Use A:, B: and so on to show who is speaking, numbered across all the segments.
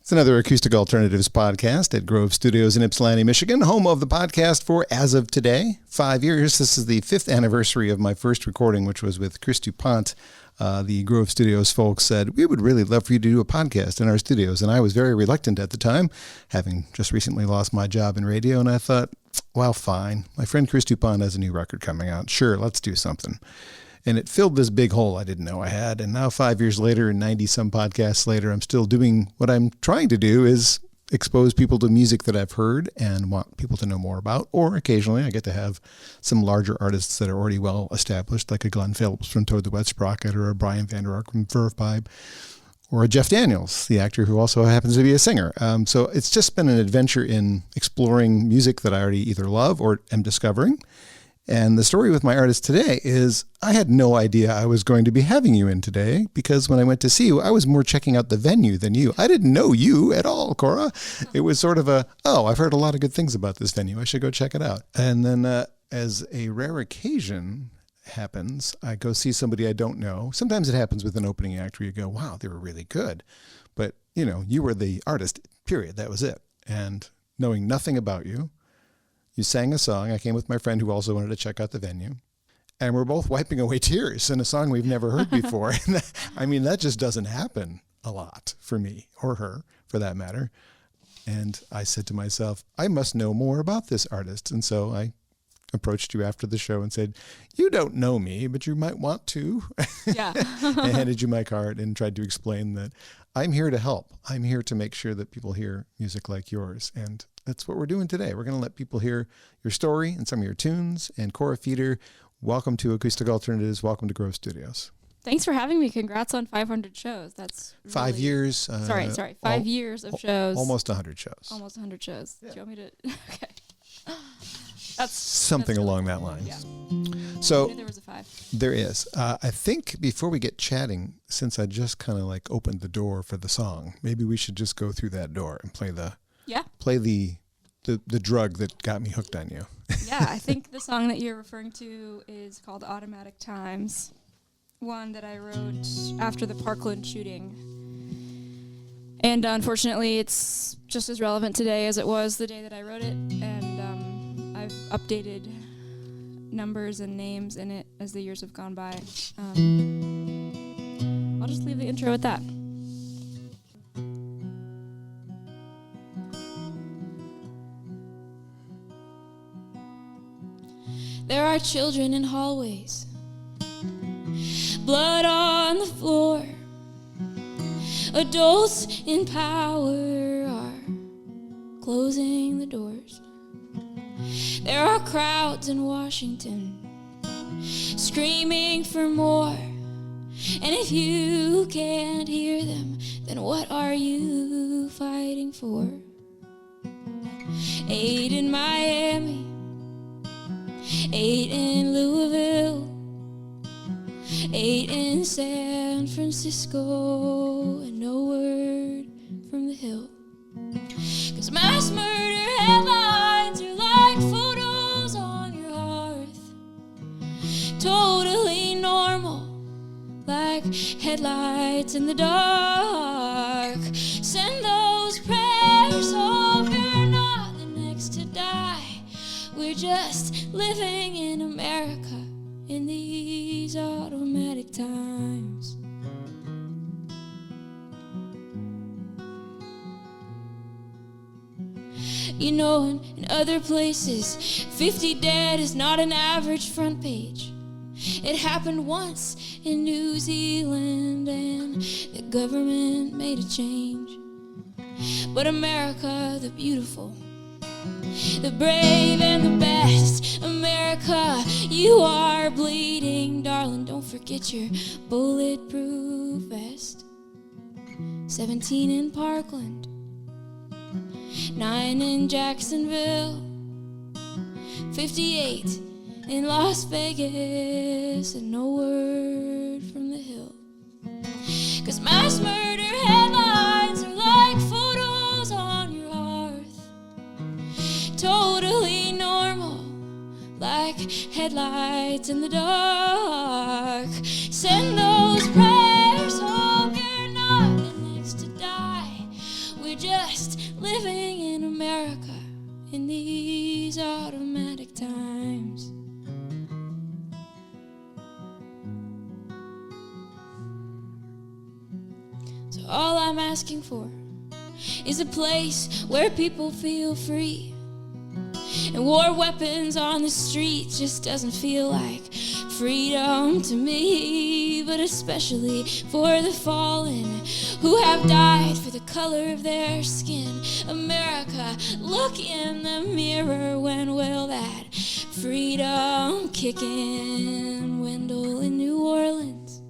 A: It's another Acoustic Alternatives podcast at Grove Studios in Ypsilanti, Michigan, home of the podcast for, as of today, 5 years. This is the 5th anniversary of my first recording, which was with Chris DuPont. The Grove Studios folks said, we would really love for you to do a podcast in our studios. And I was very reluctant at the time, having just recently lost my job in radio. And I thought, well, fine. My friend Chris DuPont has a new record coming out. Sure, let's do something. And it filled this big hole I didn't know I had. And now 5 years later and 90-some podcasts later, I'm still doing what I'm trying to do is expose people to music that I've heard and want people to know more about. Or occasionally I get to have some larger artists that are already well established, like a Glenn Phillips from Toad the Wet Sprocket or a Brian Vander Ark from Verve Pipe or a Jeff Daniels, the actor who also happens to be a singer. So it's just been an adventure in exploring music that I already either love or am discovering. And the story with my artist today is I had no idea I was going to be having you in today because when I went to see you, I was more checking out the venue than you. I didn't know you at all, Kora. It was sort of I've heard a lot of good things about this venue. I should go check it out. And then as a rare occasion happens, I go see somebody I don't know. Sometimes it happens with an opening act where you go, wow, they were really good. But, you were the artist, period. That was it. And knowing nothing about you, you sang a song. I came with my friend who also wanted to check out the venue. And we're both wiping away tears in a song we've never heard before. And that just doesn't happen a lot for me or her, for that matter. And I said to myself, I must know more about this artist. And so I approached you after the show and said, you don't know me, but you might want to.
B: Yeah.
A: I handed you my card and tried to explain that I'm here to help. I'm here to make sure that people hear music like yours. And that's what we're doing today. We're going to let people hear your story and some of your tunes. And Kora Feder, welcome to Acoustic Alternatives. Welcome to Grove Studios.
B: Thanks for having me. Congrats on 500 shows. That's really
A: 5 years.
B: Sorry. 5 years of shows.
A: Almost 100 shows.
B: Almost 100 shows.
A: Yeah.
B: Do you want me to? Okay. That's
A: something
B: really
A: along that
B: cool.
A: line.
B: Yeah.
A: So
B: I knew there was a 5.
A: There is. I think before we get chatting, since I just kind of like opened the door for the song, maybe we should just go through that door and play the drug that got me hooked on you.
B: Yeah, I think the song that you're referring to is called Automatic Times, one that I wrote after the Parkland shooting. And unfortunately, it's just as relevant today as it was the day that I wrote it. And I've updated numbers and names in it as the years have gone by. I'll just leave the intro at that. There are children in hallways, blood on the floor. Adults in power are closing the doors. There are crowds in Washington screaming for more. And if you can't hear them, then what are you fighting for? 8 in Miami, 8 in Louisville, 8 in San Francisco, and no word from the Hill. 'Cause mass murder headlines are like photos on your hearth, totally normal, like headlights in the dark. Send those prayers, hope you're not the next to die. We're just living in America in these automatic times. In other places, 50 dead is not an average front page. It happened once in New Zealand and the government made a change. But America, the beautiful, the brave and the best, America, you are bleeding, darling. Don't forget your bulletproof vest. 17 in Parkland, 9 in Jacksonville, 58 in Las Vegas, and no word from the Hill. 'Cause mass murder headlines are like photos on your hearth, totally normal, like headlights in the dark. Send those prayers, hope you're not the next to die. We're just living in America in these automatic times. So all I'm asking for is a place where people feel free. And war weapons on the street just doesn't feel like freedom to me, but especially for the fallen who have died for the color of their skin. America, look in the mirror, when will that freedom kick in? Wendell in New Orleans,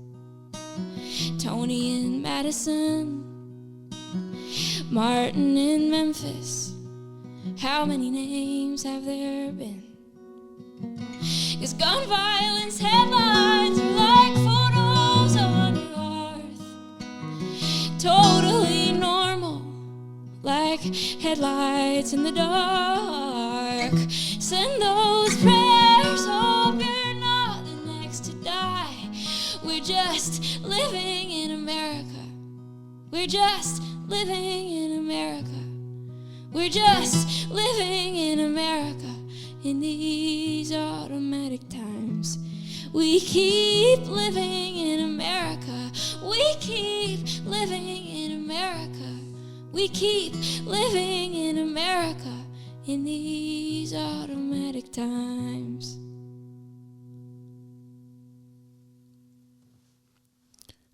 B: Tony in Madison, Martin in Memphis. How many names have there been? 'Cause gun violence headlines are like photos on your earth. Totally normal, like headlights in the dark. Send those prayers, hope you're not the next to die. We're just living in America. We're just living in America. We're just living in America in these automatic times. We keep living in America. We keep living in America. We keep living in America in these automatic times.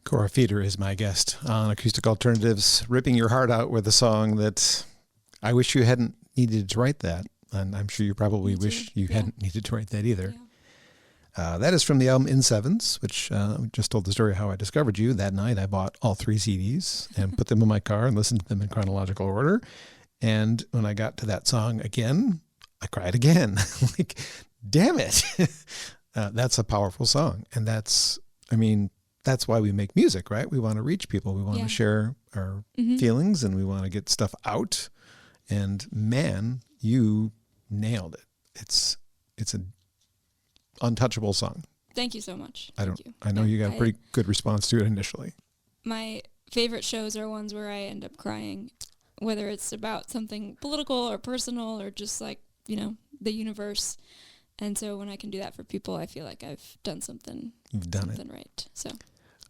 A: Kora Feder is my guest on Acoustic Alternatives, ripping your heart out with a song that I wish you hadn't needed to write that. And I'm sure you probably wish you hadn't needed to write that either. Yeah. That is from the album In Sevens, which just told the story how I discovered you. That night I bought all 3 CDs and put them in my car and listened to them in chronological order. And when I got to that song again, I cried again. Like, damn it. That's a powerful song. And that's why we make music, right? We want to reach people. We want to share our feelings, and we want to get stuff out. And man, you nailed it. It's an untouchable song.
B: Thank you so much.
A: I know you got a pretty good response to it initially.
B: My favorite shows are ones where I end up crying, whether it's about something political or personal or just like, the universe. And so when I can do that for people, I feel like I've done something.
A: You've done something
B: right. So.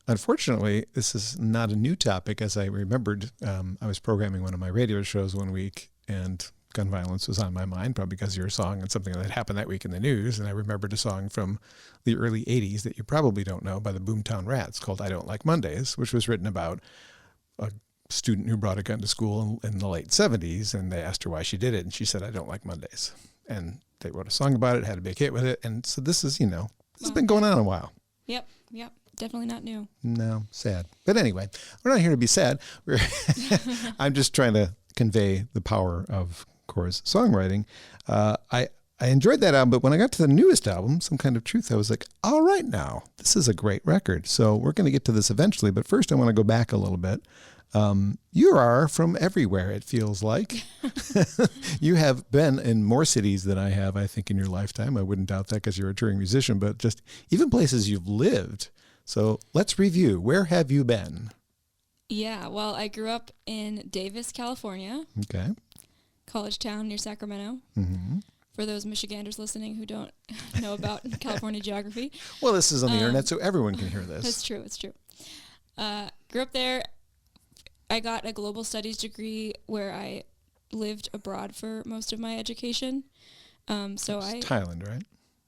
A: Unfortunately, this is not a new topic. As I remembered, I was programming one of my radio shows one week, and gun violence was on my mind, probably because of your song and something that happened that week in the news. And I remembered a song from the early 80s that you probably don't know, by the Boomtown Rats, called I Don't Like Mondays, which was written about a student who brought a gun to school in the late 70s, and they asked her why she did it, and she said, I don't like Mondays. And they wrote a song about it, had a big hit with it. And so this is, this has been going on a while.
B: Yep. Definitely not new.
A: No, sad. But anyway, we're not here to be sad. I'm just trying to convey the power of Kora's songwriting. I enjoyed that album, but when I got to the newest album, Some Kind of Truth, I was like, all right now, this is a great record. So we're going to get to this eventually, but first I want to go back a little bit. You are from everywhere, it feels like. You have been in more cities than I have, I think, in your lifetime. I wouldn't doubt that because you're a touring musician, but just even places you've lived. So let's review. Where have you been?
B: Yeah, well, I grew up in Davis, California.
A: Okay.
B: College town near Sacramento.
A: Mm-hmm.
B: For those Michiganders listening who don't know about California geography.
A: Well, this is on the internet, so everyone can hear this.
B: That's true. It's true. Grew up there. I got a global studies degree where I lived abroad for most of my education.
A: Thailand, right?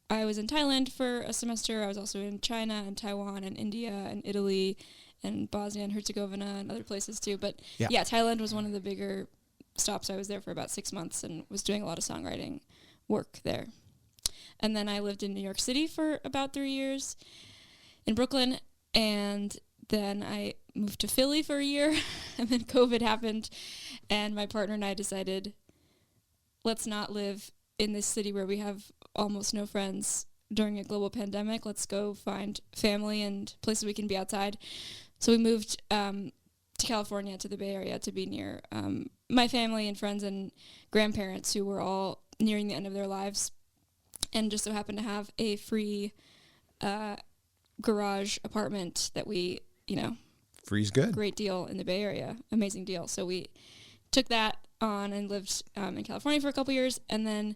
B: I was in Thailand for a semester. I was also in China and Taiwan and India and Italy and Bosnia and Herzegovina and other places too. But yeah, Thailand was one of the bigger stops. I was there for about 6 months and was doing a lot of songwriting work there. And then I lived in New York City for about 3 years in Brooklyn. And then I moved to Philly for a year. And then COVID happened. And my partner and I decided, let's not live in this city where we have almost no friends during a global pandemic. Let's go find family and places we can be outside. So we moved to California, to the Bay Area, to be near my family and friends and grandparents who were all nearing the end of their lives, and just so happened to have a free garage apartment that we,
A: free's good.
B: Great deal in the Bay Area. Amazing deal. So we took that on and lived in California for a couple years, and then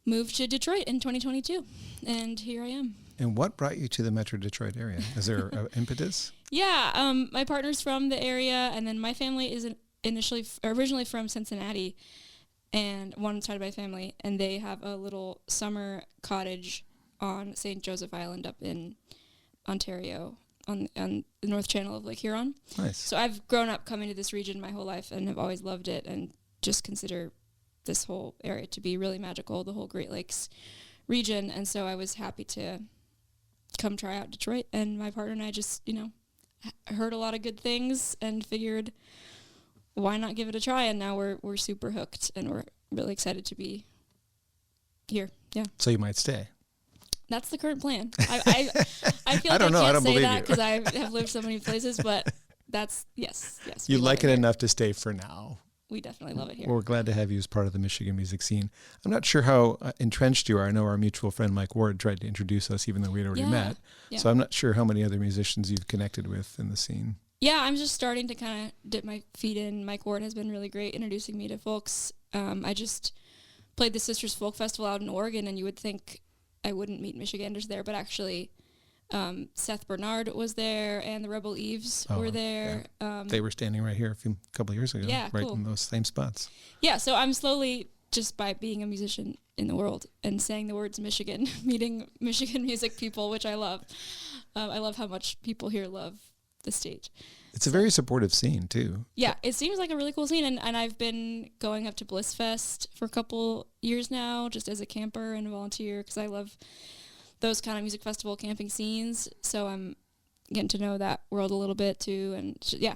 B: moved to Detroit in 2022, and here I am.
A: And what brought you to the Metro Detroit area? Is there an impetus?
B: Yeah, my partner's from the area, and then my family is originally from Cincinnati, and one side of my family, and they have a little summer cottage on St. Joseph Island up in Ontario, on the North Channel of Lake Huron.
A: Nice.
B: So I've grown up coming to this region my whole life and have always loved it, and just consider this whole area to be really magical, the whole Great Lakes region. And so I was happy to come try out Detroit, and my partner and I just, heard a lot of good things and figured, why not give it a try? And now we're super hooked, and we're really excited to be here. Yeah.
A: So you might stay.
B: That's the current plan. I feel like I can't say that because I have lived so many places, but that's, yes.
A: You like it enough to stay for now.
B: We definitely love it here.
A: Well, we're glad to have you as part of the Michigan music scene. I'm not sure how entrenched you are. I know our mutual friend Mike Ward tried to introduce us, even though we'd already met. Yeah. So I'm not sure how many other musicians you've connected with in the scene.
B: Yeah, I'm just starting to kind of dip my feet in. Mike Ward has been really great introducing me to folks. I just played the Sisters Folk Festival out in Oregon, and you would think I wouldn't meet Michiganders there, but actually Seth Bernard was there, and the Rebel Eves were there.
A: Yeah. They were standing right here a couple of years ago, right in those same spots.
B: Yeah, so I'm slowly, just by being a musician in the world and saying the words Michigan, meeting Michigan music people, which I love. I love how much people here love the state.
A: It's a very supportive scene, too.
B: Yeah, it seems like a really cool scene, and I've been going up to Bliss Fest for a couple years now, just as a camper and a volunteer, because I love those kind of music festival camping scenes, so I'm getting to know that world a little bit, too, and yeah.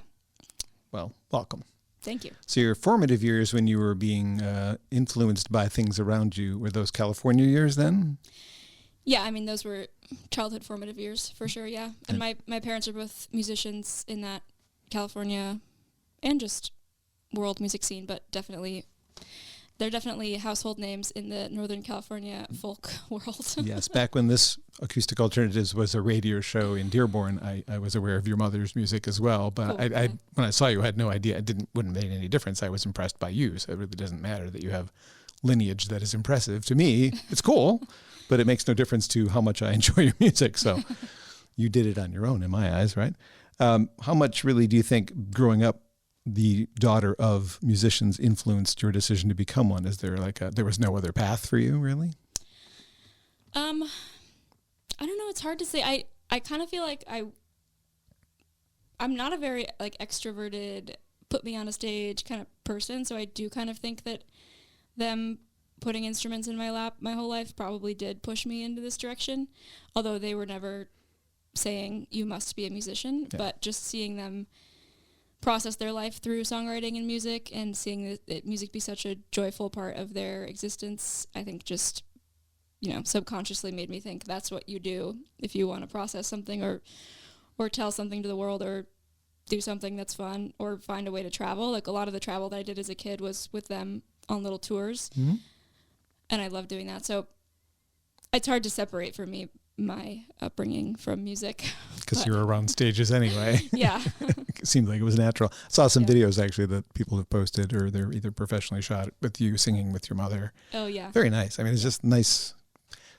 A: Well, welcome.
B: Thank you.
A: So your formative years when you were being influenced by things around you, were those California years then?
B: Yeah, I mean, those were childhood formative years, for sure, yeah. And my parents are both musicians in that California and just world music scene, but they're definitely household names in the Northern California folk world. Yes,
A: back when this Acoustic Alternatives was a radio show in Dearborn, I was aware of your mother's music as well, but cool. When I saw you, I had no idea. It wouldn't make any difference. I was impressed by you, so it really doesn't matter that you have lineage that is impressive. To me, it's cool, but it makes no difference to how much I enjoy your music, so you did it on your own in my eyes, right? How much really do you think growing up the daughter of musicians influenced your decision to become one? Is there there was no other path for you, really?
B: I don't know. It's hard to say. I kind of feel like I'm not a very extroverted, put me on a stage kind of person. So I do kind of think that them putting instruments in my lap my whole life probably did push me into this direction. Although they were never saying you must be a musician, but just seeing them process their life through songwriting and music, and seeing that music be such a joyful part of their existence, I think just, subconsciously made me think that's what you do if you want to process something or tell something to the world or do something that's fun or find a way to travel. Like a lot of the travel that I did as a kid was with them on little tours, and I love doing that. So it's hard to separate for me my upbringing from music.
A: Because you were around stages anyway.
B: Yeah.
A: It seemed like it was natural. I saw some videos actually that people have posted, or they're either professionally shot with you singing with your mother.
B: Oh, yeah.
A: Very nice. I mean, it's just nice.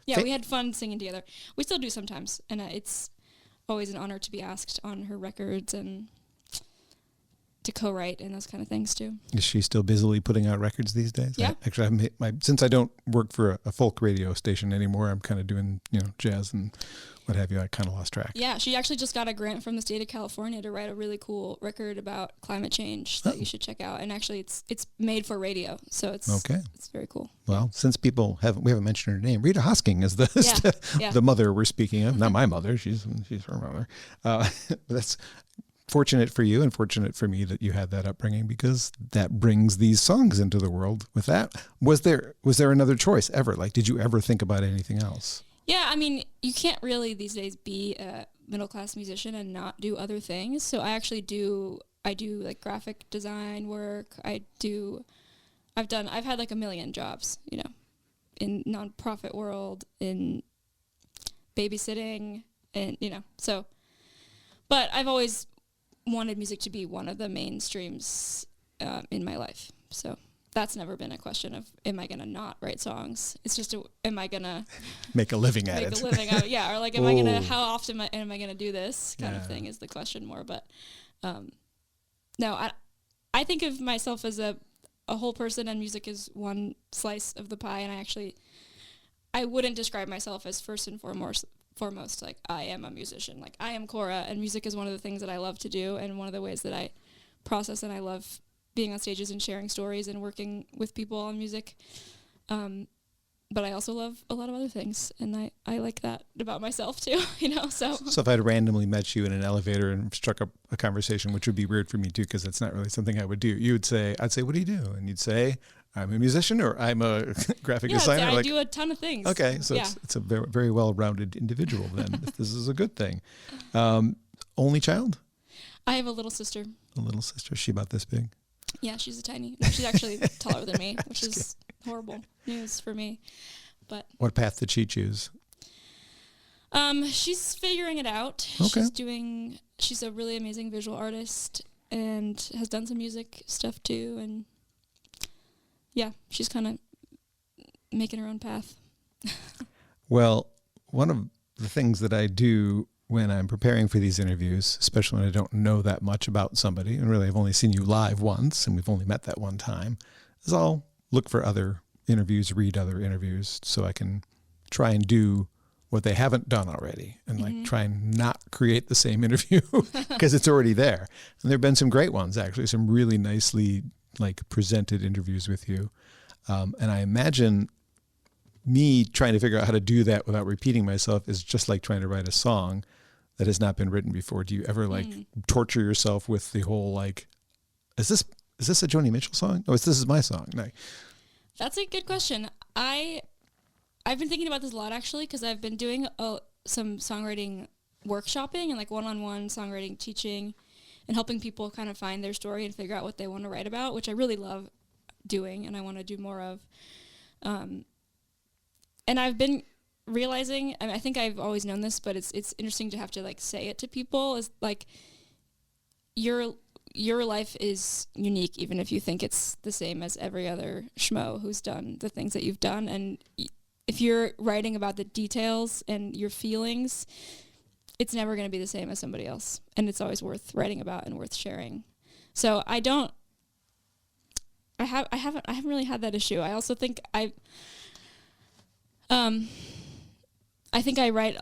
B: Yeah, we had fun singing together. We still do sometimes, and it's always an honor to be asked on her records and to co-write and those kind of things too.
A: Is she still busily putting out records these days?
B: Yeah.
A: Since I don't work for a folk radio station anymore, I'm kind of doing jazz and what have you. I kind of lost track.
B: Yeah, she actually just got a grant from the state of California to write a really cool record about climate change that you should check out. And actually, it's made for radio, so it's very cool.
A: Well, since we haven't mentioned her name, Rita Hosking is the mother we're speaking of. Not my mother; she's her mother. That's fortunate for you and fortunate for me that you had that upbringing, because that brings these songs into the world with that. Was there another choice ever? Did you ever think about anything else?
B: Yeah, I mean, you can't really these days be a middle-class musician and not do other things. So I do graphic design work. I've had a million jobs, in nonprofit world, in babysitting, and, but I've always wanted music to be one of the mainstreams in my life. So that's never been a question of, am I going to not write songs? It's just, am I going to
A: make a living at
B: make
A: it?
B: a living out of it? Yeah. Or like, am I going to, how often am I going to do this kind of thing is the question more. But no, I think of myself as a whole person, and music is one slice of the pie. And I wouldn't describe myself as first and foremost, like, I am a musician. Like, I am Kora, and music is one of the things that I love to do, and one of the ways that I process, and I love being on stages and sharing stories and working with people on music. But I also love a lot of other things, and I like that about myself too, so.
A: So if I'd randomly met you in an elevator and struck up a conversation, which would be weird for me too, because it's not really something I would do, I'd say, what do you do? And you'd say, I'm a musician, or I'm a graphic designer.
B: I do a ton of things.
A: Okay, so it's a very, very well-rounded individual then. This is a good thing. Only child?
B: I have a little sister.
A: A little sister. Is she about this big?
B: Yeah, she's a tiny. No, she's actually taller than me, which is horrible news for me. But
A: what path did she choose?
B: She's figuring it out.
A: Okay.
B: She's a really amazing visual artist and has done some music stuff too, and yeah, she's kind of making her own path.
A: Well, one of the things that I do when I'm preparing for these interviews, especially when I don't know that much about somebody, and really I've only seen you live once, and we've only met that one time, is I'll look for other interviews, read other interviews, so I can try and do what they haven't done already, and like try and not create the same interview because it's already there. And there have been some great ones, actually, some really nicely like presented interviews with you. And I imagine me trying to figure out how to do that without repeating myself is just like trying to write a song that has not been written before. Do you ever like torture yourself with the whole like, is this a Joni Mitchell song? Oh, this is my song. No.
B: That's a good question. I've been thinking about this a lot, actually, because I've been doing some songwriting workshopping and like one-on-one songwriting teaching and helping people kind of find their story and figure out what they want to write about, which I really love doing and I want to do more of. And I've been realizing, I think I've always known this, but it's interesting to have to like say it to people, is like your life is unique, even if you think it's the same as every other schmo who's done the things that you've done. And if you're writing about the details and your feelings, it's never going to be the same as somebody else. And it's always worth writing about and worth sharing. So I haven't really had that issue. I also think I think I write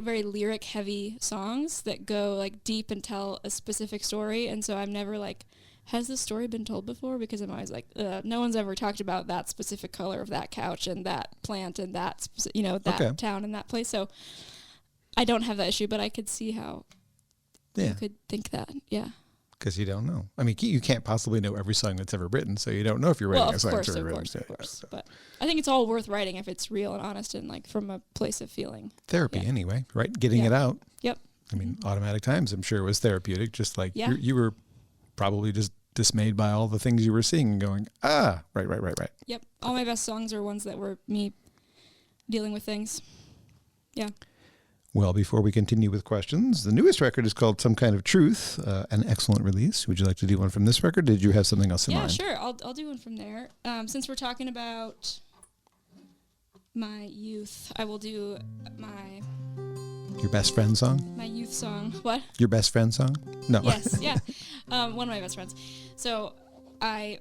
B: very lyric heavy songs that go like deep and tell a specific story. And so I'm never like, has this story been told before? Because I'm always like, no one's ever talked about that specific color of that couch and that plant and that, town and that place. So I don't have that issue, but I could see how you could think that. Yeah.
A: Because you don't know. I mean, you can't possibly know every song that's ever written, so you don't know if you're writing a song that's ever written.
B: Of course. But I think it's all worth writing if it's real and honest and like from a place of feeling.
A: Therapy anyway, right? Getting it out.
B: Yep.
A: I mean, Automatic Times, I'm sure, was therapeutic, just like you were probably just dismayed by all the things you were seeing and going, right.
B: Yep. All my best songs are ones that were me dealing with things. Yeah.
A: Well, before we continue with questions, the newest record is called Some Kind of Truth, an excellent release. Would you like to do one from this record? Did you have something else in mind?
B: Yeah, sure. I'll do one from there. Since we're talking about my youth, I will do
A: Your best friend song?
B: My youth song. What?
A: Your best friend song? No.
B: Yes, yeah. One of my best friends. So I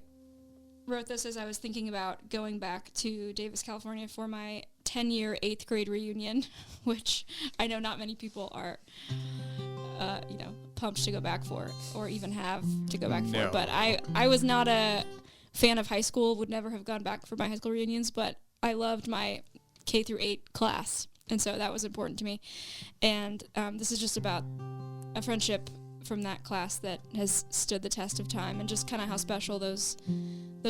B: wrote this as I was thinking about going back to Davis, California for my 10-year 8th grade reunion, which I know not many people are, pumped to go back for or even have to go back for. But I was not a fan of high school, would never have gone back for my high school reunions, but I loved my K through 8 class. And so that was important to me. And this is just about a friendship from that class that has stood the test of time, and just kind of how special those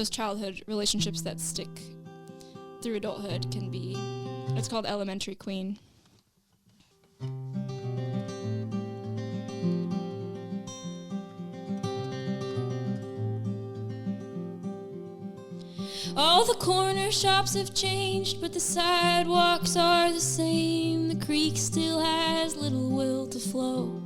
B: childhood relationships that stick through adulthood can be. It's called Elementary Queen. All the corner shops have changed, but the sidewalks are the same. The creek still has little will to flow.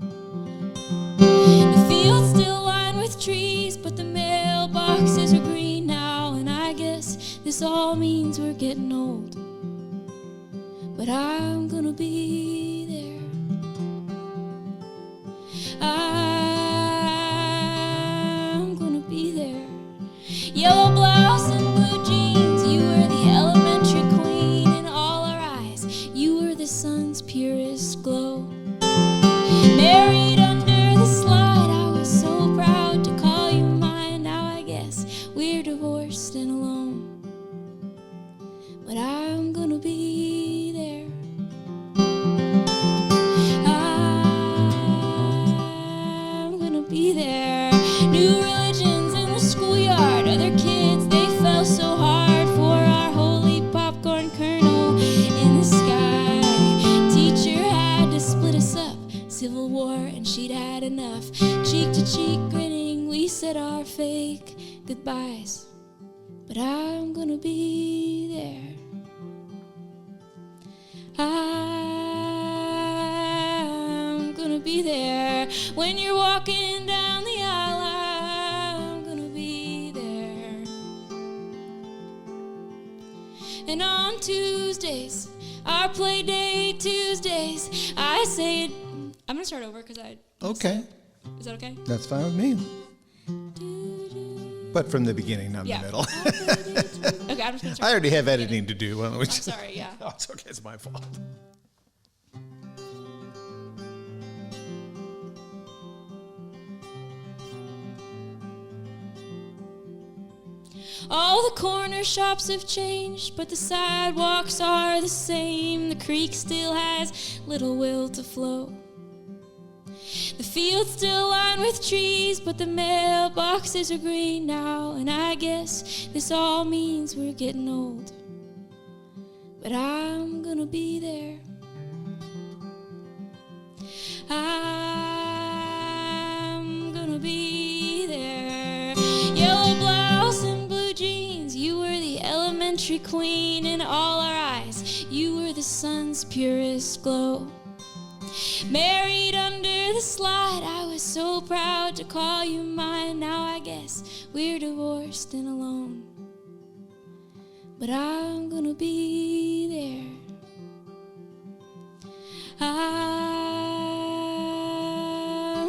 B: The fields still lined with trees, but the mailbox mailboxes are green now, and I guess this all means we're getting old. But I'm gonna be there. I'm gonna be there. Yellow blouse and blue jeans, you were the elementary queen in all our eyes. You were the sun's purest glow. Married under the slide, I was so proud to call you mine. Now I guess we're divorced and alone. But I'm gonna be there. I'm gonna be there. New religions in the schoolyard, other kids, they fell so hard for our holy popcorn kernel in the sky. Teacher had to split us up, Civil War, and she'd had enough. Cheek to cheek grinning, we said our fake goodbyes. But I'm gonna be there. I'm gonna be there. When you're walking down the aisle, I'm gonna be there. And on Tuesdays, our play day Tuesdays, I say it. I'm gonna start over because
A: Okay.
B: Is that okay?
A: That's fine with me. But from the beginning, not
B: Yeah.
A: the middle.
B: Okay, I'm just gonna start.
A: I already have editing to do. Why don't we
B: I'm
A: just-
B: sorry, yeah.
A: Oh, it's okay. It's my fault.
B: All the corner shops have changed, but the sidewalks are the same. The creek still has little will to flow. The field's still lined with trees, but the mailboxes are green now. And I guess this all means we're getting old. But I'm gonna be there. I'm gonna be there. Yellow blouse and blue jeans, you were the elementary queen in all our eyes. You were the sun's purest glow. Married under the slide, I was so proud to call you mine. Now I guess we're divorced and alone. But I'm gonna be there. I'm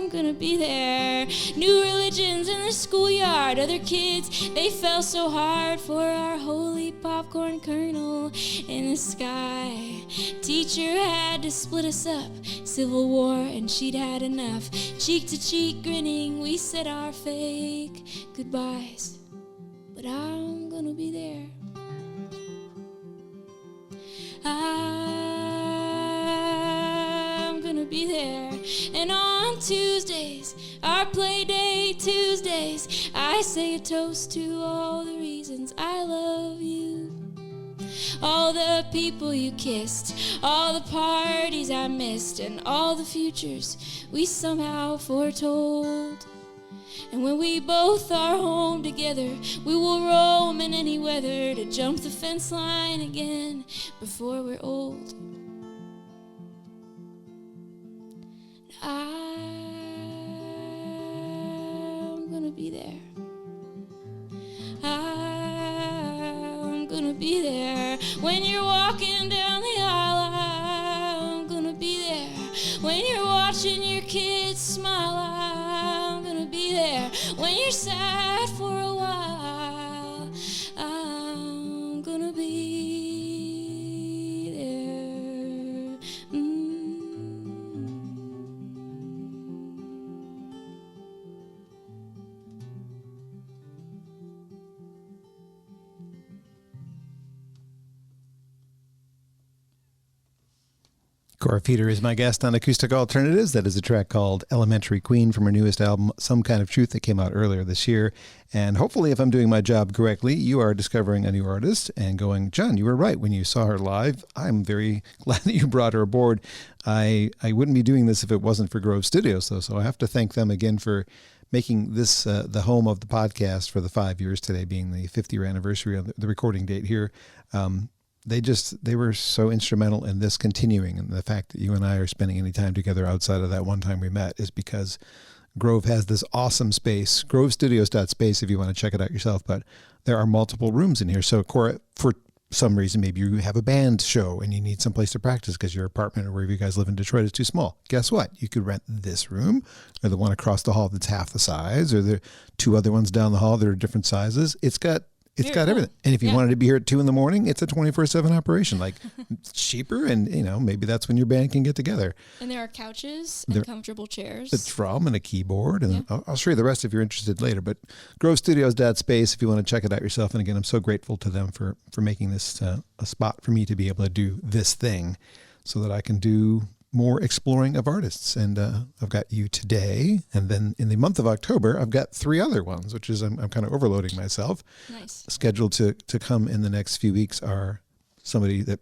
B: gonna be there. New religions in the schoolyard, other kids, they fell so hard for our holy popcorn kernel in the sky. Teacher had to split us up, Civil War, and she'd had enough. Cheek to cheek grinning, we said our fake goodbyes. But I'm gonna be there. I'm gonna be there. And on Tuesdays, our play day Tuesdays, I say a toast to all the reasons I love you. All the people you kissed, all the parties I missed, and all the futures we somehow foretold. And when we both are home together, we will roam in any weather to jump the fence line again before we're old. I'm gonna be there. I'm gonna be there. When you're walking down the aisle, I'm gonna be there. When you're watching your kids smile, I'm gonna be there. When you're sad for a while, I'm gonna be there.
A: Kora Feder is my guest on Acoustic Alternatives. That is a track called Elementary Queen from her newest album, Some Kind of Truth, that came out earlier this year. And hopefully, if I'm doing my job correctly, you are discovering a new artist and going, John, you were right when you saw her live. I'm very glad that you brought her aboard. I wouldn't be doing this if it wasn't for Grove Studios, though, so I have to thank them again for making this the home of the podcast for the 5 years, today being the 50th anniversary of the recording date here. They were so instrumental in this continuing, and the fact that you and I are spending any time together outside of that one time we met is because Grove has this awesome space, grovestudios.space if you want to check it out yourself, but there are multiple rooms in here. So Kora, for some reason, maybe you have a band show and you need some place to practice because your apartment or wherever you guys live in Detroit is too small. Guess what? You could rent this room or the one across the hall that's half the size, or the two other ones down the hall that are different sizes. It's got everything. And if you wanted to be here at 2 a.m, it's a 24/7 operation. Like, it's cheaper, and maybe that's when your band can get together.
B: And there are couches and comfortable chairs.
A: A drum and a keyboard, and I'll show you the rest if you're interested later. But grovestudios.space if you want to check it out yourself. And again, I'm so grateful to them for making this a spot for me to be able to do this thing, so that I can do more exploring of artists. And I've got you today, and then in the month of October I've got 3 other ones, which is I'm kind of overloading myself.
B: Nice.
A: Scheduled to come in the next few weeks are somebody that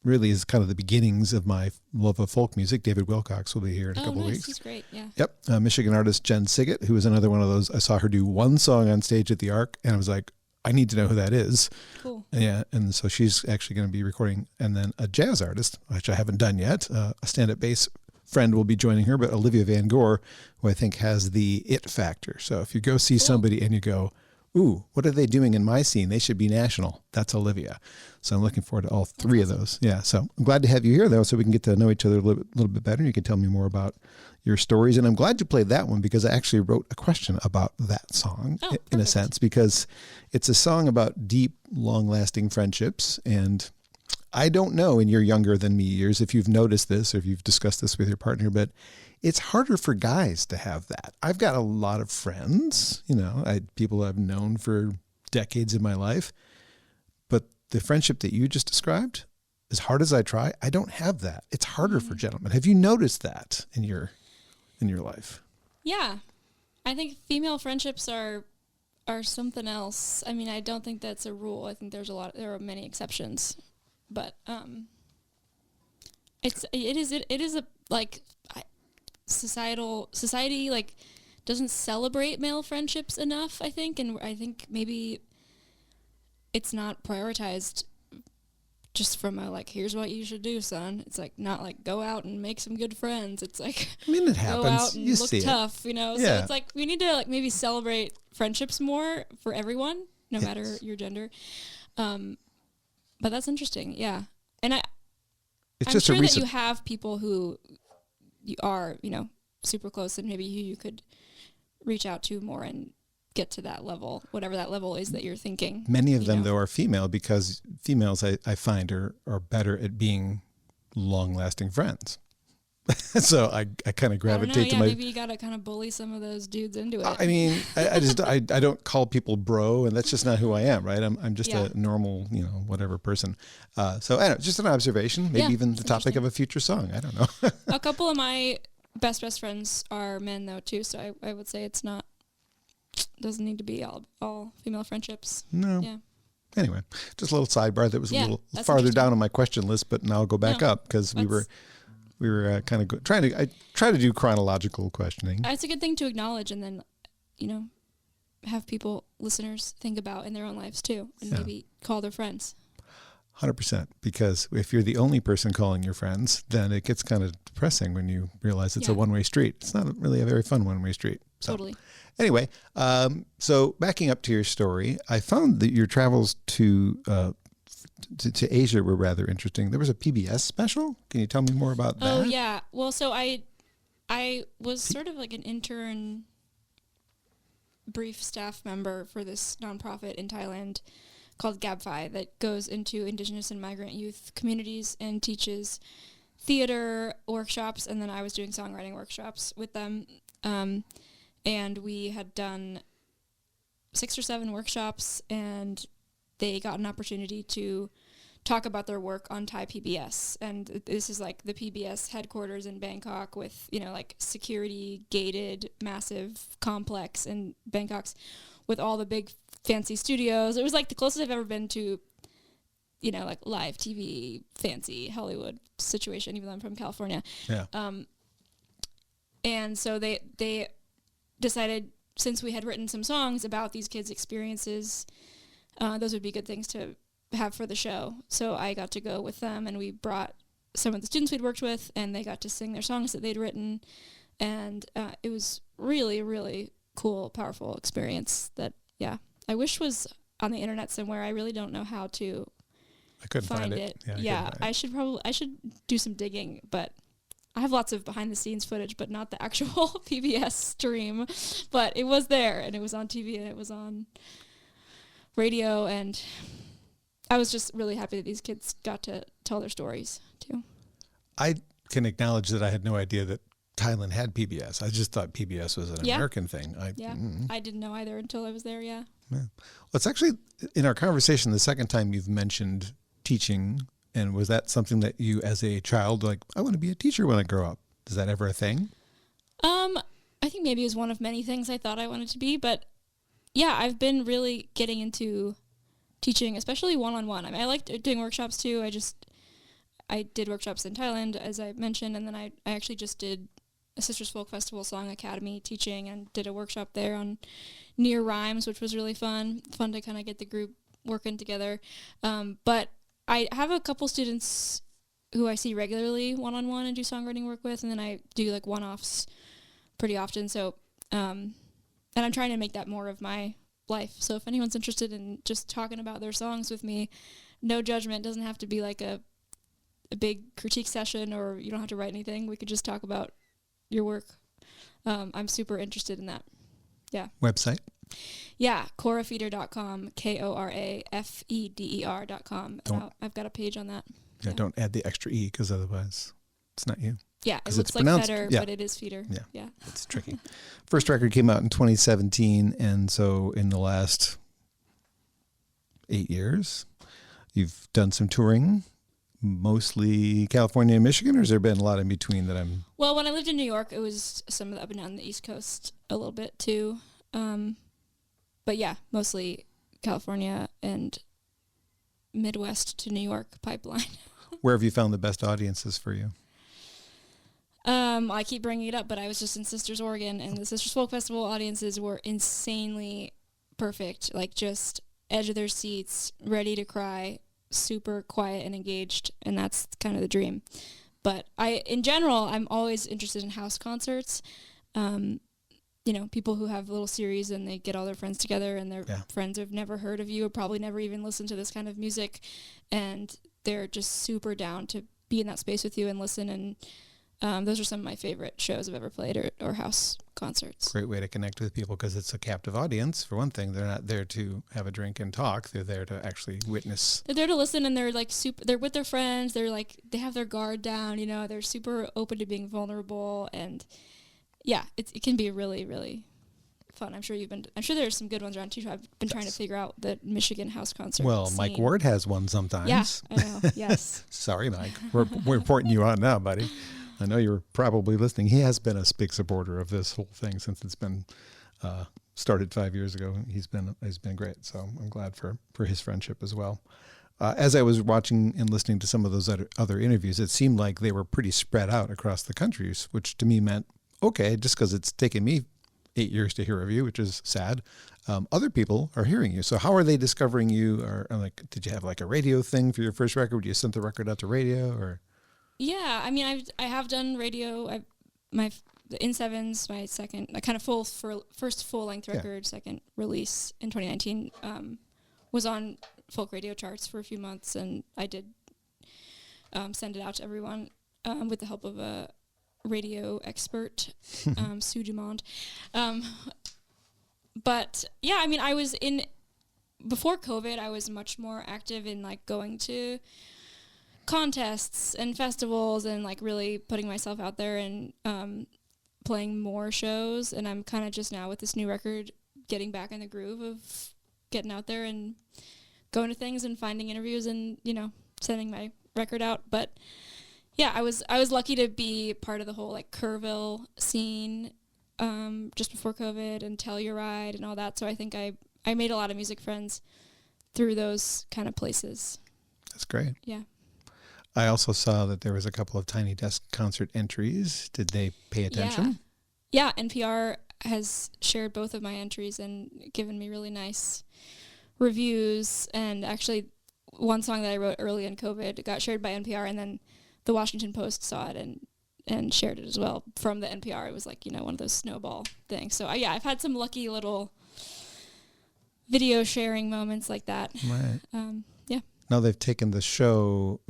A: really is kind of the beginnings of my love of folk music. David Wilcox will be here in a couple of weeks.
B: He's great. Yeah.
A: Yep. Michigan artist Jen Siggett, who is another one of those. I saw her do one song on stage at the Arc, and I was like, I need to know who that is.
B: Cool.
A: Yeah, and so she's actually going to be recording. And then a jazz artist, which I haven't done yet, a stand-up bass friend will be joining her, but Olivia Van Gore, who I think has the it factor. So if you go see somebody and you go, ooh, what are they doing in my scene? They should be national. That's Olivia. So I'm looking forward to all 3 of those. Yeah, so I'm glad to have you here, though, so we can get to know each other a little bit better. You can tell me more about your stories. And I'm glad you played that one, because I actually wrote a question about that song, in a sense, because it's a song about deep, long-lasting friendships. And I don't know, in your younger than me years, if you've noticed this or if you've discussed this with your partner, but it's harder for guys to have that. I've got a lot of friends, people I've known for decades in my life, but the friendship that you just described, as hard as I try, I don't have that. It's harder for gentlemen. Have you noticed that in your life?
B: Yeah. I think female friendships are something else. I mean, I don't think that's a rule. I think there are many exceptions, but it is a like society like doesn't celebrate male friendships enough, I think, and I think maybe it's not prioritized just from a, like, here's what you should do, son. It's like, not like, go out and make some good friends. It's like,
A: I mean, it happens.
B: Go out and
A: you
B: look
A: see
B: tough,
A: it.
B: So it's like, we need to, like, maybe celebrate friendships more for everyone, no matter your gender. But that's interesting, yeah. And I'm
A: just
B: sure that you have people who you are, super close, and maybe you could reach out to more and get to that level, whatever that level is that you're thinking.
A: Many of them, though, are female, because females, I find, are better at being long-lasting friends. So I kind of gravitate to my...
B: maybe you got to kind of bully some of those dudes into it.
A: I mean, I don't call people bro, and that's just not who I am, right? I'm just a normal, whatever person. So I don't know, just an observation, maybe even the topic of a future song. I don't know.
B: A couple of my best friends are men, though, too, so I would say it's not... doesn't need to be all female friendships.
A: No.
B: Yeah.
A: Anyway, just a little sidebar that was a little farther down on my question list, but now I'll go back up, because we were kind of I try to do chronological questioning.
B: It's a good thing to acknowledge, and then, have listeners think about in their own lives too, and maybe call their friends.
A: 100%, because if you're the only person calling your friends, then it gets kind of depressing when you realize it's a one-way street. It's not really a very fun one-way street. So.
B: Totally.
A: Anyway, so backing up to your story, I found that your travels to Asia were rather interesting. There was a PBS special. Can you tell me more about that?
B: Oh, yeah. Well, so I was sort of like an intern, brief staff member for this nonprofit in Thailand called GABFI that goes into Indigenous and migrant youth communities and teaches theater workshops, and then I was doing songwriting workshops with them. And we had done 6 or 7 workshops, and they got an opportunity to talk about their work on Thai PBS. And this is like the PBS headquarters in Bangkok with, like security gated, massive complex in Bangkok's with all the big fancy studios. It was like the closest I've ever been to, like live TV, fancy Hollywood situation, even though I'm from California.
A: Yeah.
B: And so they decided, since we had written some songs about these kids' experiences, those would be good things to have for the show. So I got to go with them, and we brought some of the students we'd worked with, and they got to sing their songs that they'd written. And it was really, really cool, powerful experience that, I wish was on the internet somewhere. I really don't know how to
A: I couldn't find it.
B: Yeah, I should do some digging, but I have lots of behind the scenes footage, but not the actual PBS stream. But it was there, and it was on TV, and it was on radio, and I was just really happy that these kids got to tell their stories too.
A: I can acknowledge that I had no idea that Thailand had PBS. I just thought PBS was an American thing.
B: I didn't know either until I was there. Yeah.
A: Well, it's actually in our conversation the second time you've mentioned teaching. And was that something that you, as a child, like, I want to be a teacher when I grow up? Is that ever a thing?
B: I think maybe it was one of many things I thought I wanted to be, but yeah, I've been really getting into teaching, especially one-on-one. I mean, I like doing workshops too. I did workshops in Thailand, as I mentioned, and then I actually just did a Sisters Folk Festival Song Academy teaching and did a workshop there on near rhymes, which was really fun to kind of get the group working together. But I have a couple students who I see regularly one-on-one and do songwriting work with, and then I do like one-offs pretty often. So, and I'm trying to make that more of my life. So if anyone's interested in just talking about their songs with me, no judgment. Doesn't have to be like a big critique session, or you don't have to write anything. We could just talk about your work. I'm super interested in that. Yeah.
A: Website?
B: Yeah, KoraFeder.com, KoraFeder.com. I've got a page on that.
A: Yeah, don't add the extra E, because otherwise it's not you.
B: Yeah, it looks like Feder, but it is Feder. Yeah.
A: It's tricky. First record came out in 2017, and so in the last 8 years, you've done some touring, mostly California and Michigan, or has there been a lot in between that I'm...
B: Well, when I lived in New York, it was some of the up and down the East Coast a little bit too. But yeah, mostly California and Midwest to New York pipeline.
A: Where have you found the best audiences for you?
B: I keep bringing it up, but I was just in Sisters, Oregon, and the Sisters Folk Festival audiences were insanely perfect, like just edge of their seats, ready to cry, super quiet and engaged, and that's kind of the dream. But in general, I'm always interested in house concerts. People who have little series and they get all their friends together, and their friends have never heard of you or probably never even listened to this kind of music, and they're just super down to be in that space with you and listen. And those are some of my favorite shows I've ever played, or house concerts.
A: Great way to connect with people, because it's a captive audience. For one thing, they're not there to have a drink and talk. They're there to actually witness.
B: They're there to listen, and they're like they're with their friends. They're like, they have their guard down. They're super open to being vulnerable, and yeah, it can be really, really fun. I'm sure there's some good ones around too. I've been trying to figure out the Michigan house concert.
A: Well,
B: scene.
A: Mike Ward has one sometimes.
B: Yeah, I know. Yes.
A: Sorry, Mike. We're reporting you on now, buddy. I know you're probably listening. He has been a big supporter of this whole thing since it's been started 5 years ago. He's been great. So I'm glad for his friendship as well. As I was watching and listening to some of those other interviews, it seemed like they were pretty spread out across the countries, which to me meant, okay, just because it's taken me 8 years to hear of you, which is sad, other people are hearing you. So how are they discovering you? Or like, did you have like a radio thing for your first record? You sent the record out to radio, or?
B: Yeah, I mean, I have done radio. The In7's my second, kind of first full length record, second release in 2019, was on folk radio charts for a few months, and I did send it out to everyone with the help of a radio expert, Sue Dumont. But yeah, I mean, before COVID, I was much more active in like going to contests and festivals and like really putting myself out there and playing more shows. And I'm kind of just now with this new record getting back in the groove of getting out there and going to things and finding interviews and, sending my record out. But yeah, I was lucky to be part of the whole like Kerrville scene just before COVID and Telluride and all that. So I think I made a lot of music friends through those kind of places.
A: That's great.
B: Yeah.
A: I also saw that there was a couple of Tiny Desk concert entries. Did they pay attention?
B: Yeah, NPR has shared both of my entries and given me really nice reviews. And actually, one song that I wrote early in COVID got shared by NPR, and then the Washington Post saw it and and shared it as well from the NPR. It was like, one of those snowball things. So yeah, I've had some lucky little video sharing moments like that.
A: Right.
B: Yeah.
A: Now they've taken the show,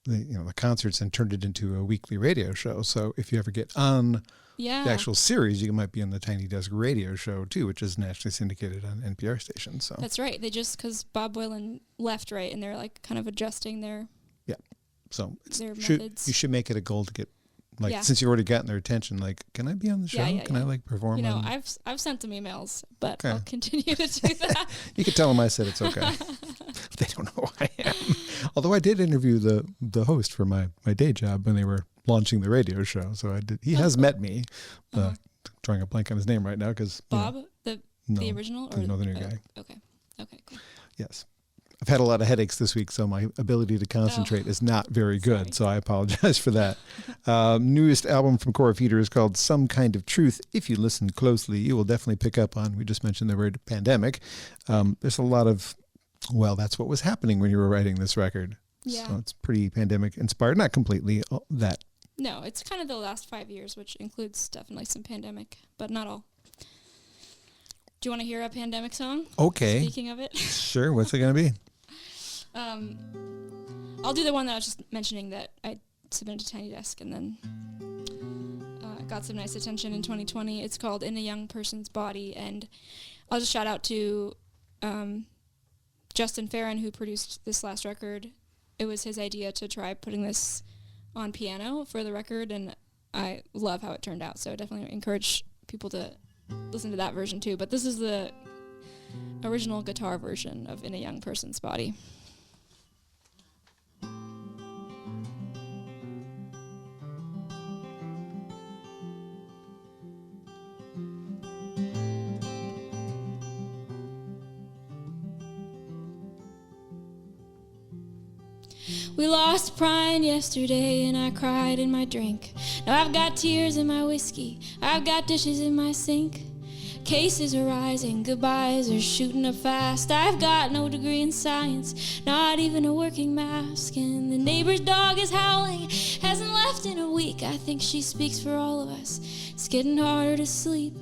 A: the concerts, and turned it into a weekly radio show. So if you ever get on the actual series, you might be on the Tiny Desk radio show too, which is nationally syndicated on NPR stations. So
B: that's right. They just, because Bob Boylan left, right, and they're like kind of adjusting their methods.
A: You should make it a goal to get, since you've already gotten their attention, can I be on the show? Can I perform?
B: I've sent them emails, but I'll continue to do that.
A: You can tell them I said it's okay. They don't know who I am. Although I did interview the host for my day job when they were launching the radio show. So I did. He has met me. Drawing a blank on his name right now because
B: Bob, the original, or
A: the new guy.
B: Okay, cool.
A: Yes. I've had a lot of headaches this week, so my ability to concentrate is not very good. So I apologize for that. Newest album from Kora Feder is called Some Kind of Truth. If you listen closely, you will definitely pick up on, we just mentioned the word pandemic. There's a lot of, that's what was happening when you were writing this record.
B: Yeah.
A: So it's pretty pandemic inspired, not completely that.
B: No, it's kind of the last 5 years, which includes definitely some pandemic, but not all. Do you want to hear a pandemic song?
A: Okay.
B: Speaking of it.
A: Sure. What's it going to be?
B: I'll do the one that I was just mentioning that I submitted to Tiny Desk and then got some nice attention in 2020. It's called In a Young Person's Body, and I'll just shout out to Justin Farron, who produced this last record. It was his idea to try putting this on piano for the record, and I love how it turned out, so I definitely encourage people to listen to that version too. But this is the original guitar version of In a Young Person's Body. We lost Brian yesterday and I cried in my drink. Now I've got tears in my whiskey, I've got dishes in my sink. Cases are rising, goodbyes are shooting up fast. I've got no degree in science, not even a working mask. And the neighbor's dog is howling, hasn't left in a week. I think she speaks for all of us. It's getting harder to sleep,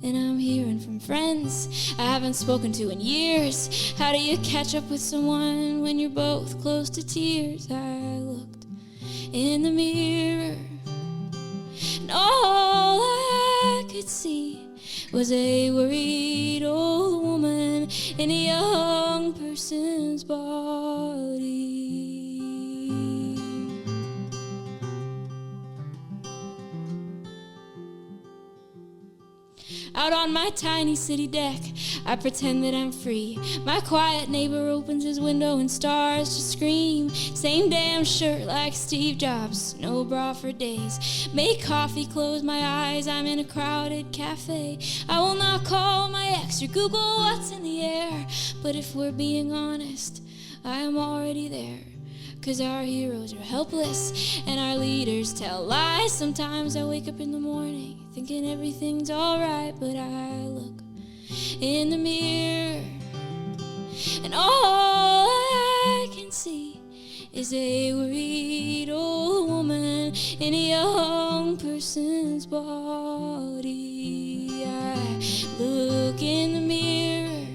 B: and I'm hearing from friends I haven't spoken to in years. How do you catch up with someone when you're both close to tears? I looked in the mirror, and all I could see was a worried old woman in a young person's body. Out on my tiny city deck, I pretend that I'm free. My quiet neighbor opens his window and starts to scream. Same damn shirt like Steve Jobs, no bra for days. Make coffee, close my eyes, I'm in a crowded cafe. I will not call my ex or Google what's in the air. But if we're being honest, I am already there. 'Cause our heroes are helpless and our leaders tell lies. Sometimes I wake up in the morning thinking everything's alright, but I look in the mirror and all I can see is a worried old woman in a young person's body. I look in the mirror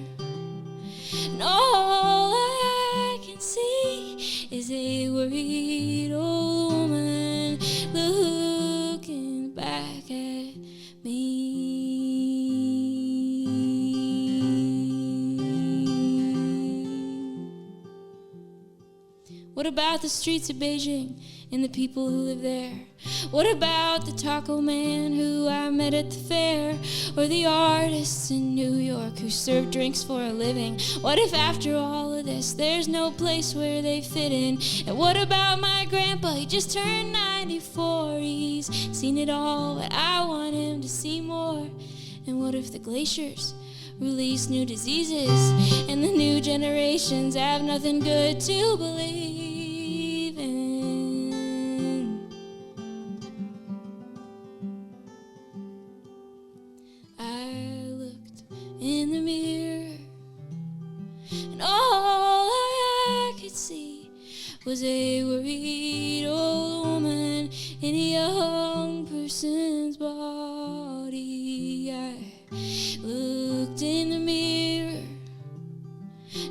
B: and all I can see is a worried old woman looking back at me. What about the streets of Beijing and the people who live there? What about the taco man who I met at the fair? Or the artists in New York who serve drinks for a living? What if after all of this there's no place where they fit in? And what about my grandpa? He just turned 94. He's seen it all, but I want him to see more. And what if the glaciers release new diseases and the new generations have nothing good to believe in? I looked in the mirror and all I could see was a worried old woman in a young person's body. I looked in the mirror,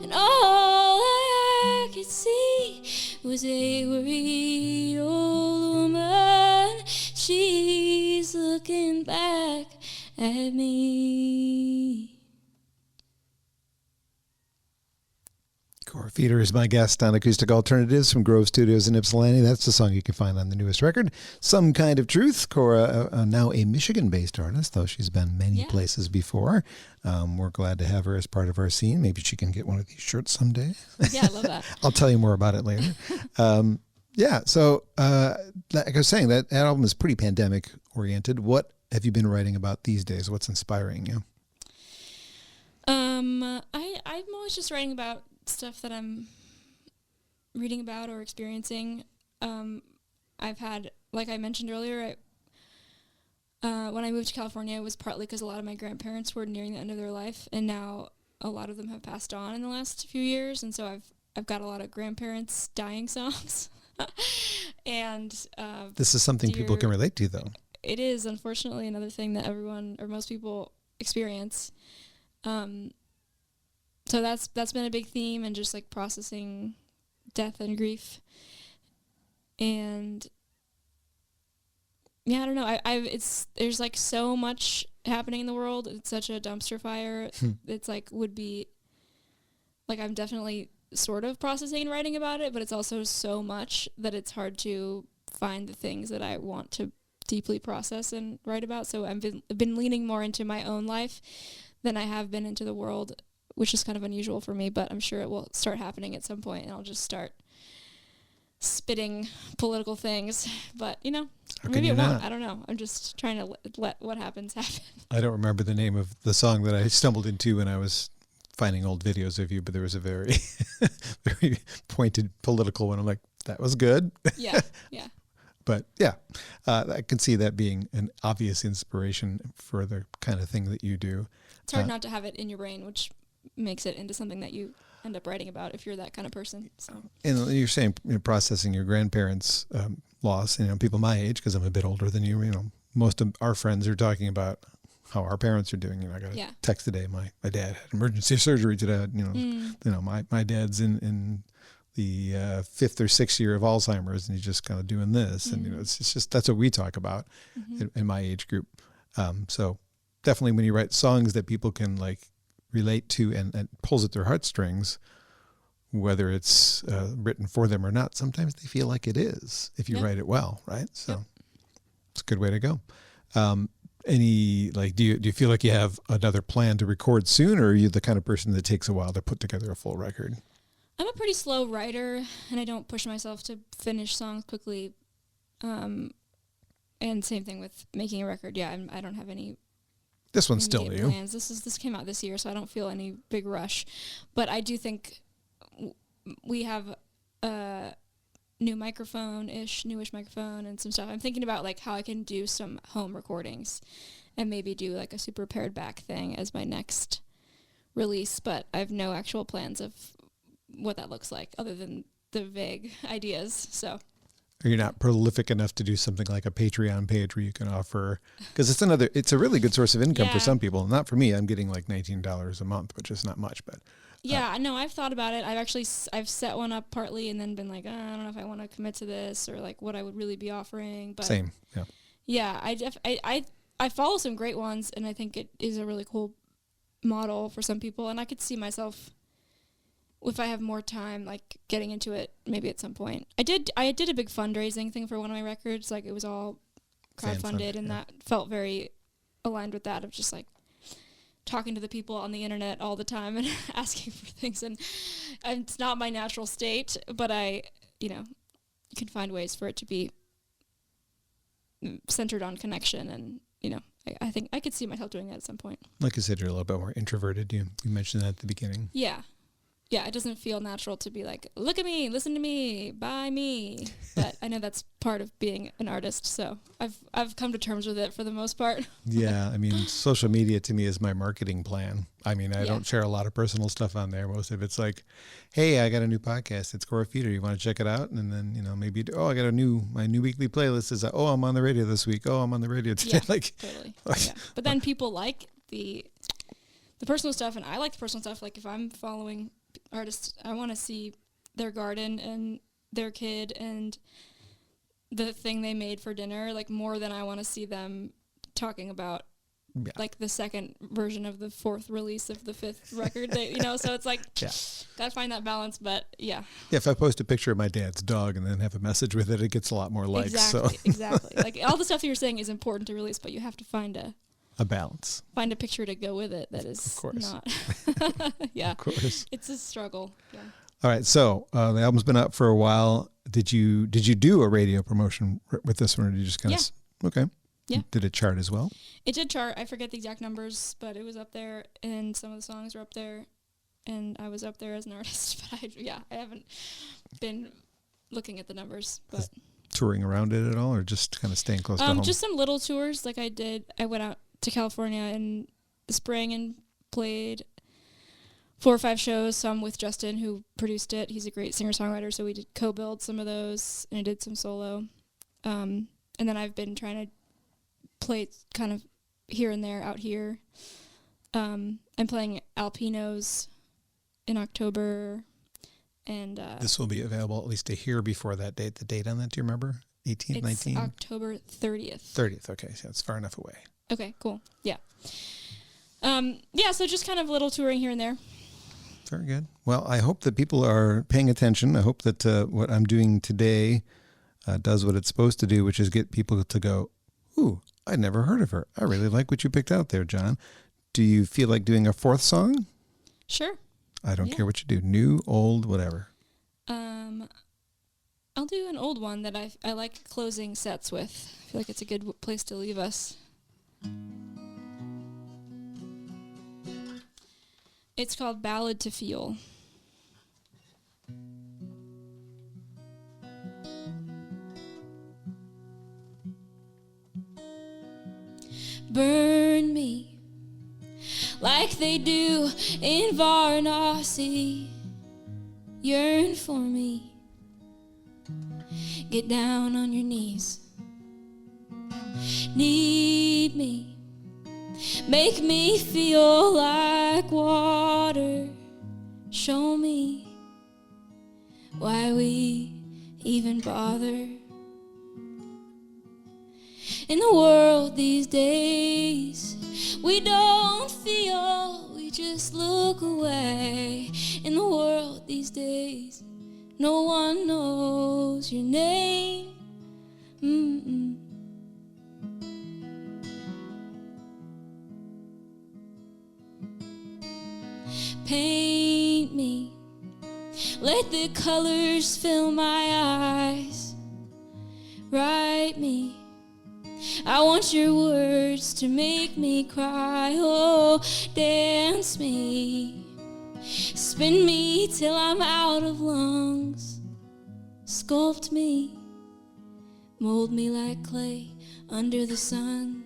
B: and all I could see was a worried old woman. She's looking back at me.
A: Kora Feder is my guest on Acoustic Alternatives from Grove Studios in Ypsilanti. That's the song you can find on the newest record, Some Kind of Truth. Kora, now a Michigan-based artist, though she's been many places before. We're glad to have her as part of our scene. Maybe she can get one of these shirts someday.
B: Yeah, I love that.
A: I'll tell you more about it later. So like I was saying, that album is pretty pandemic-oriented. What have you been writing about these days? What's inspiring you?
B: I'm always just writing about stuff that I'm reading about or experiencing. I've had, like I mentioned earlier, when I moved to California, it was partly because a lot of my grandparents were nearing the end of their life, and now a lot of them have passed on in the last few years, and so I've got a lot of grandparents dying songs. And
A: this is something people can relate to, though.
B: It is, unfortunately, another thing that everyone or most people experience. So that's been a big theme, and just like processing death and grief. And yeah, I don't know. There's like so much happening in the world. It's such a dumpster fire. It's like would be like I'm definitely sort of processing and writing about it, but it's also so much that it's hard to find the things that I want to deeply process and write about. So I've been leaning more into my own life than I have been into the world, which is kind of unusual for me, but I'm sure it will start happening at some point, and I'll just start spitting political things. But, maybe it won't. I don't know. I'm just trying to let what happens happen. I
A: don't remember the name of the song that I stumbled into when I was finding old videos of you, but there was a very, very pointed political one. I'm like, that was good.
B: Yeah.
A: But yeah, I can see that being an obvious inspiration for the kind of thing that you do.
B: It's hard not to have it in your brain, which makes it into something that you end up writing about if you're that kind of person. So.
A: And you're saying processing your grandparents' loss, people my age, because I'm a bit older than you, most of our friends are talking about how our parents are doing. I got a text today. My dad had emergency surgery today. My dad's in the 5th or 6th year of Alzheimer's, and he's just kind of doing this. And, it's just, that's what we talk about in my age group. So definitely when you write songs that people can like relate to and pulls at their heartstrings, whether it's written for them or not, sometimes they feel like it is if you write it well, right? So it's a good way to go. Do you feel like you have another plan to record soon, or are you the kind of person that takes a while to put together a full record?
B: I'm a pretty slow writer, and I don't push myself to finish songs quickly. And same thing with making a record. Yeah, I don't have any.
A: This one's still new.
B: Plans. This came out this year, so I don't feel any big rush. But I do think we have a newish microphone, and some stuff. I'm thinking about like how I can do some home recordings, and maybe do like a super pared back thing as my next release. But I have no actual plans of what that looks like, other than the vague ideas. So.
A: Are you not prolific enough to do something like a Patreon page where you can offer, because it's a really good source of income for some people. Not for me. I'm getting like $19 a month, which is not much, but.
B: No, I've thought about it. I've set one up partly and then been like, I don't know if I want to commit to this or like what I would really be offering. But
A: same. Yeah.
B: Yeah. I follow some great ones, and I think it is a really cool model for some people. And I could see myself, if I have more time, like getting into it maybe at some point. I did a big fundraising thing for one of my records. Like it was all crowdfunded, and that felt very aligned with that, of just like talking to the people on the internet all the time and asking for things. And it's not my natural state, but I can find ways for it to be centered on connection. And, I think I could see myself doing that at some point.
A: Like I said, you're a little bit more introverted. You mentioned that at the beginning.
B: Yeah. it doesn't feel natural to be like, look at me, listen to me, buy me. But I know that's part of being an artist, so I've come to terms with it for the most part.
A: Yeah, I mean, social media to me is my marketing plan. I mean, I don't share a lot of personal stuff on there. Most of it's like, hey, I got a new podcast. It's Kora Feder. You want to check it out? And then, maybe, I got my new weekly playlist is, I'm on the radio this week. Oh, I'm on the radio today.
B: Yeah, totally. Yeah. But then people like the personal stuff, and I like the personal stuff. Like if I'm following artists, I want to see their garden and their kid and the thing they made for dinner, like more than I want to see them talking about like the second version of the fourth release of the fifth record. So it's like, gotta find that balance. But yeah, if
A: I post a picture of my dad's dog and then have a message with it, it gets a lot more likes.
B: Exactly. Like all the stuff that you're saying is important to release, but you have to find
A: a balance.
B: Find a picture to go with it that is not. Yeah. Of course. It's a struggle. Yeah.
A: All right. So the album's been out for a while. Did you do a radio promotion with this one, or did you just kind of? Okay.
B: Yeah.
A: Did it chart as well?
B: It did chart. I forget the exact numbers, but it was up there, and some of the songs were up there, and I was up there as an artist. But I haven't been looking at the numbers. But
A: touring around it at all, or just kind of staying close to home?
B: Just some little tours. Like I went out to California in the spring and played 4 or 5 shows, some with Justin, who produced it. He's a great singer-songwriter, so we did co-build some of those, and I did some solo. And then I've been trying to play kind of here and there out here. I'm playing Alpinos in October, and
A: this will be available at least to hear before that date. The date on that, do you remember? 18th, 19th?
B: It's October 30th.
A: 30th, okay, so it's far enough away.
B: Okay, cool, yeah. So just kind of little touring here and there.
A: Very good. Well, I hope that people are paying attention. I hope that what I'm doing today does what it's supposed to do, which is get people to go, ooh, I'd never heard of her. I really like what you picked out there, John. Do you feel like doing a 4th song?
B: Sure.
A: I don't care what you do. New, old, whatever.
B: I'll do an old one that I like closing sets with. I feel like it's a good place to leave us. It's called Ballad to Feel. Burn me like they do in Varanasi. Yearn for me. Get down on your knees. Need me. Make me feel like water. Show me why we even bother. In the world these days, we don't feel, we just look away. In the world these days, no one knows your name. Paint me, let the colors fill my eyes. Write me, I want your words to make me cry. Oh, dance me, spin me till I'm out of lungs. Sculpt me, mold me like clay under the sun.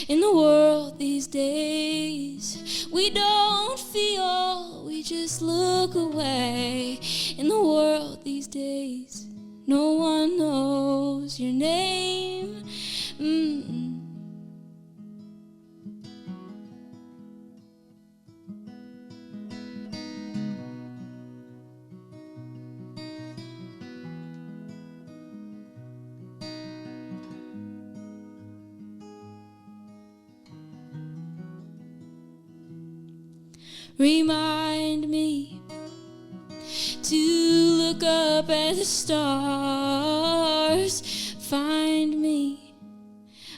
B: In the world these days, we don't feel, we just look away. In the world these days, no one knows your name. Remind me to look up at the stars. Find me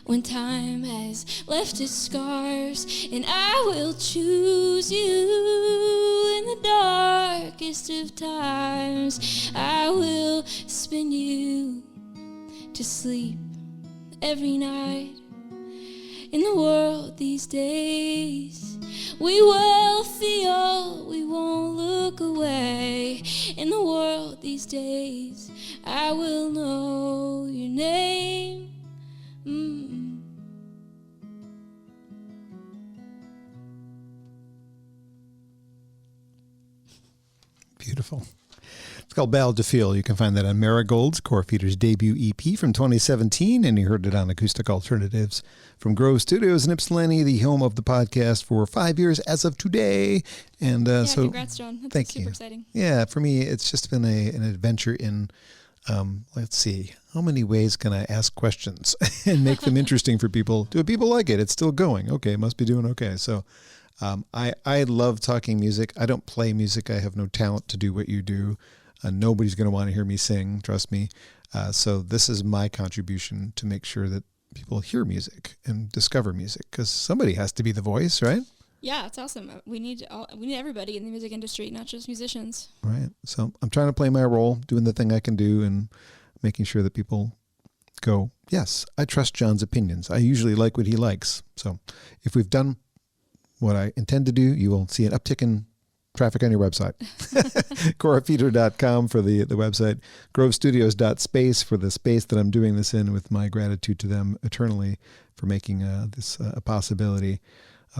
B: when time has left its scars, and I will choose you in the darkest of times. I will spin you to sleep every night. In the world these days, we will feel, these days I will know your name.
A: Beautiful. It's called Ballad to Feel. You can find that on Marigold's, Kora Feder's debut EP from 2017, and you heard it on Acoustic Alternatives from Grove Studios in Ypsilanti, the home of the podcast for 5 years as of today. And so,
B: congrats, John. That's
A: thank
B: super
A: you.
B: Exciting.
A: Yeah, for me, it's just been an adventure in, let's see, how many ways can I ask questions and make them interesting for people? Do people like it? It's still going. Okay, must be doing okay. So I love talking music. I don't play music. I have no talent to do what you do. Nobody's going to want to hear me sing, trust me. So this is my contribution to make sure that people hear music and discover music, because somebody has to be the voice, right?
B: Yeah, it's awesome. We need everybody in the music industry, not just musicians.
A: Right. So I'm trying to play my role, doing the thing I can do, and making sure that people go, yes, I trust John's opinions. I usually like what he likes. So if we've done what I intend to do, you will see an uptick in traffic on your website. KoraFeder.com for the website. GroveStudios.space for the space that I'm doing this in, with my gratitude to them eternally for making this a possibility.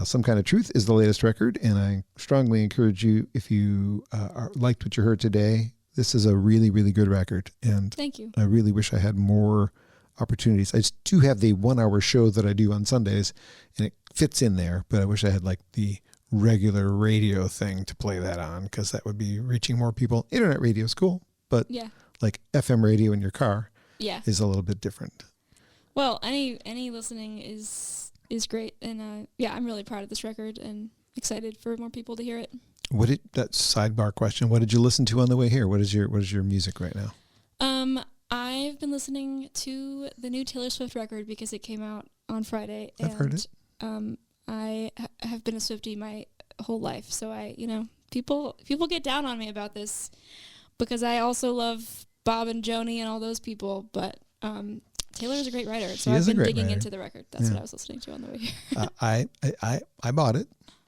A: Some Kind of Truth is the latest record, and I strongly encourage you, if you liked what you heard today, this is a really, really good record. And
B: thank you.
A: I really wish I had more opportunities. I just do have the 1 hour show that I do on Sundays, and it fits in there, but I wish I had like the regular radio thing to play that on, because that would be reaching more people. Internet radio is cool, but like FM radio in your car is a little bit different.
B: Well, any listening is great, and I'm really proud of this record and excited for more people to hear it.
A: That sidebar question, what did you listen to on the way here? What is your music right now?
B: I've been listening to the new Taylor Swift record because it came out on Friday.
A: I've heard it.
B: I have been a Swiftie my whole life, so people get down on me about this because I also love Bob and Joni and all those people, but Taylor is a great writer, so I've been digging into the record. That's what I was listening to on the way here.
A: I bought it.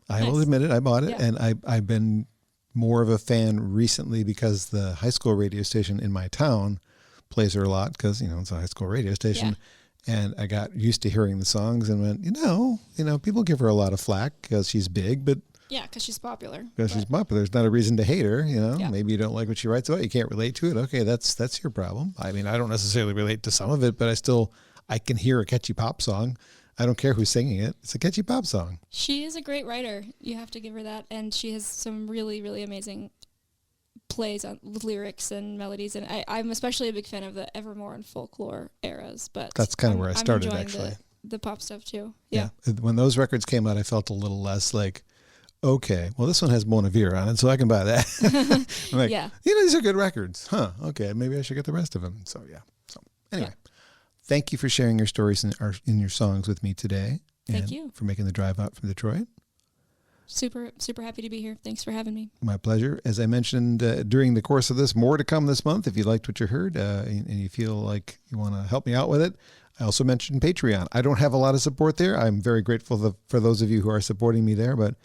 A: I will admit it. I bought it, and I've been more of a fan recently because the high school radio station in my town plays her a lot, because it's a high school radio station.
B: Yeah.
A: And I got used to hearing the songs and went, people give her a lot of flack because she's big, but
B: yeah, because she's popular.
A: Because she's popular, there's not a reason to hate her.
B: Yeah.
A: Maybe you don't like what she writes about. You can't relate to it. Okay, that's your problem. I mean, I don't necessarily relate to some of it, but I can hear a catchy pop song. I don't care who's singing it. It's a catchy pop song.
B: She is a great writer. You have to give her that, and she has some really, really amazing plays with lyrics and melodies, and I'm especially a big fan of the Evermore and Folklore eras, but
A: that's kind of where I started,
B: I'm
A: actually.
B: The pop stuff too.
A: Yeah. When those records came out, I felt a little less like, okay, well, this one has Bon Iver on it, so I can buy that. I'm like, these are good records. Huh, okay, maybe I should get the rest of them. So, anyway, thank you for sharing your stories in your songs with me today.
B: Thank you.
A: For making the drive out from Detroit.
B: Super, super happy to be here. Thanks for having me.
A: My pleasure. As I mentioned during the course of this, more to come this month. If you liked what you heard and you feel like you want to help me out with it, I also mentioned Patreon. I don't have a lot of support there. I'm very grateful for those of you who are supporting me there, but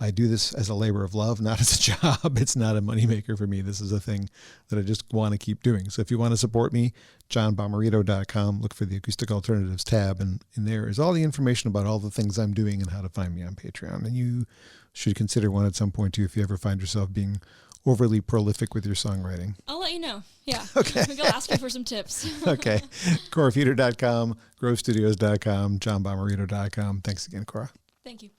A: I do this as a labor of love, not as a job. It's not a moneymaker for me. This is a thing that I just want to keep doing. So if you want to support me, johnbommarito.com, look for the Acoustic Alternatives tab, and in there is all the information about all the things I'm doing and how to find me on Patreon. And you should consider one at some point too if you ever find yourself being overly prolific with your songwriting.
B: I'll let you know. Yeah.
A: Okay.
B: Maybe I'll ask you for some tips.
A: Okay. KoraFeder.com, GroveStudios.com, johnbommarito.com. Thanks again, Kora.
B: Thank you.